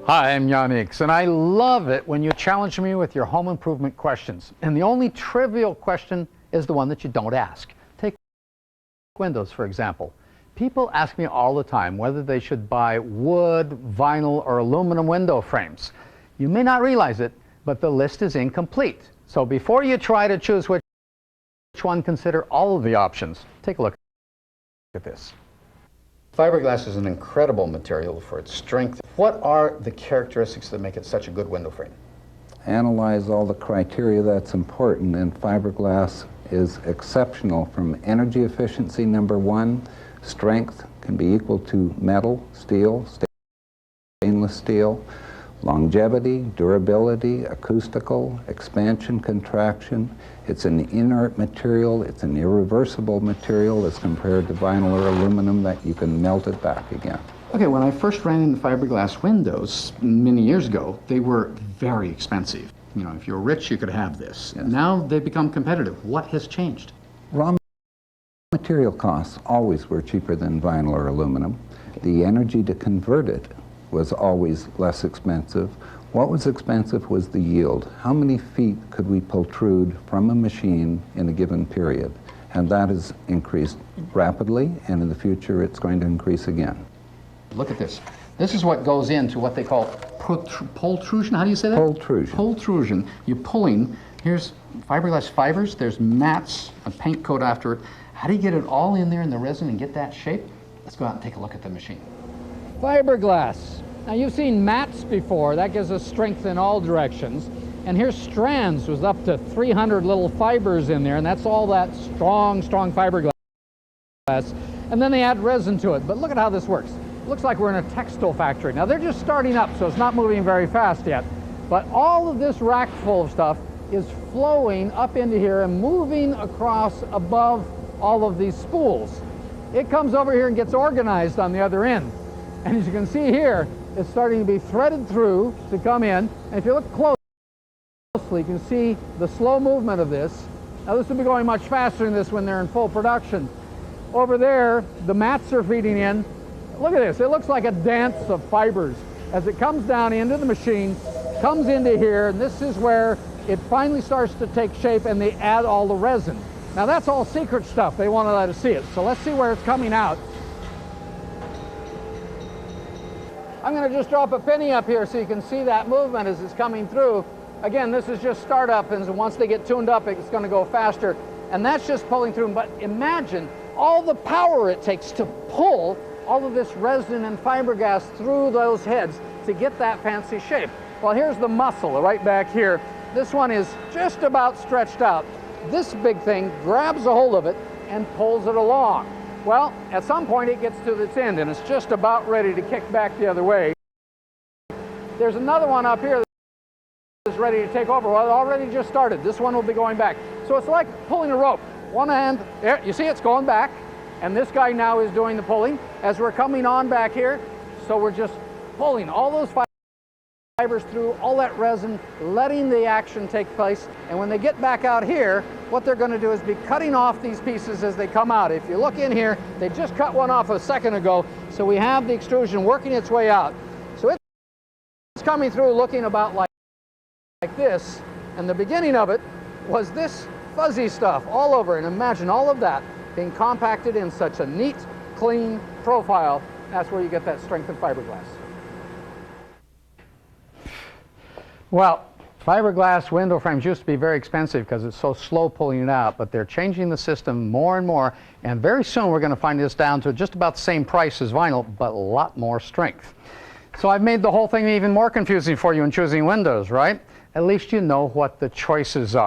Hi, I'm Yannick, and I love it when you challenge me with your home improvement questions. And the only trivial question is the one that you don't ask. Take windows, for example. People ask me all the time whether they should buy wood, vinyl, or aluminum window frames. You may not realize it, but the list is incomplete. So before you try to choose which one, consider all of the options. Take a look at this. Fiberglass is an incredible material for its strength. What are the characteristics that make it such a good window frame? Analyze all the criteria that's important, and fiberglass is exceptional from energy efficiency, number one. Strength can be equal to metal, steel, stainless steel. Longevity, durability, acoustical, expansion, contraction. It's an inert material. It's an irreversible material as compared to vinyl or aluminum that you can melt it back again. Okay, when I first ran into fiberglass windows many years ago, they were very expensive. You know, if you're rich, you could have this. Yes. Now they've become competitive. What has changed? Raw material costs always were cheaper than vinyl or aluminum. The energy to convert it was always less expensive. What was expensive was the yield. How many feet could we pultrude from a machine in a given period? And that has increased rapidly, and in the future it's going to increase again. Look at this. This is what goes into what they call pultrusion. How do you say that? Pultrusion. Pultrusion. You're pulling. Here's fiberglass fibers. There's mats, a paint coat after it. How do you get it all in there in the resin and get that shape? Let's go out and take a look at the machine. Fiberglass. Now you've seen mats before. That gives us strength in all directions. And here's strands with up to 300 little fibers in there, and that's all that strong fiberglass. And then they add resin to it. But look at how this works. It looks like we're in a textile factory. Now they're just starting up, so it's not moving very fast yet. But all of this rack full of stuff is flowing up into here and moving across above all of these spools. It comes over here and gets organized on the other end. And as you can see here, it's starting to be threaded through to come in. And if you look closely, you can see the slow movement of this. Now this will be going much faster than this when they're in full production. Over there, the mats are feeding in. Look at this. It looks like a dance of fibers as it comes down into the machine, comes into here, and this is where it finally starts to take shape, and they add all the resin. Now that's all secret stuff. They want to let us see it. So let's see where it's coming out. I'm going to just drop a penny up here so you can see that movement as it's coming through. Again, this is just startup, and once they get tuned up, it's going to go faster. And that's just pulling through. But imagine all the power it takes to pull all of this resin and fiberglass through those heads to get that fancy shape. Well, here's the muscle right back here. This one is just about stretched out. This big thing grabs a hold of it and pulls it along. Well, at some point it gets to its end and it's just about ready to kick back the other way. There's another one up here that's ready to take over. Well, it already just started. This one will be going back. So it's like pulling a rope. One hand, there, you see it's going back, and this guy now is doing the pulling. As we're coming on back here, so we're just pulling all those fibers through, all that resin, letting the action take place. And when they get back out here, what they're going to do is be cutting off these pieces as they come out. If you look in here, they just cut one off a second ago, so we have the extrusion working its way out. So it's coming through looking about like this, and the beginning of it was this fuzzy stuff all over, and imagine all of that being compacted in such a neat, clean profile. That's where you get that strength of fiberglass. Well, fiberglass window frames used to be very expensive because it's so slow pulling it out, but they're changing the system more and more, and very soon we're going to find this down to just about the same price as vinyl, but a lot more strength. So I've made the whole thing even more confusing for you in choosing windows, right? At least you know what the choices are.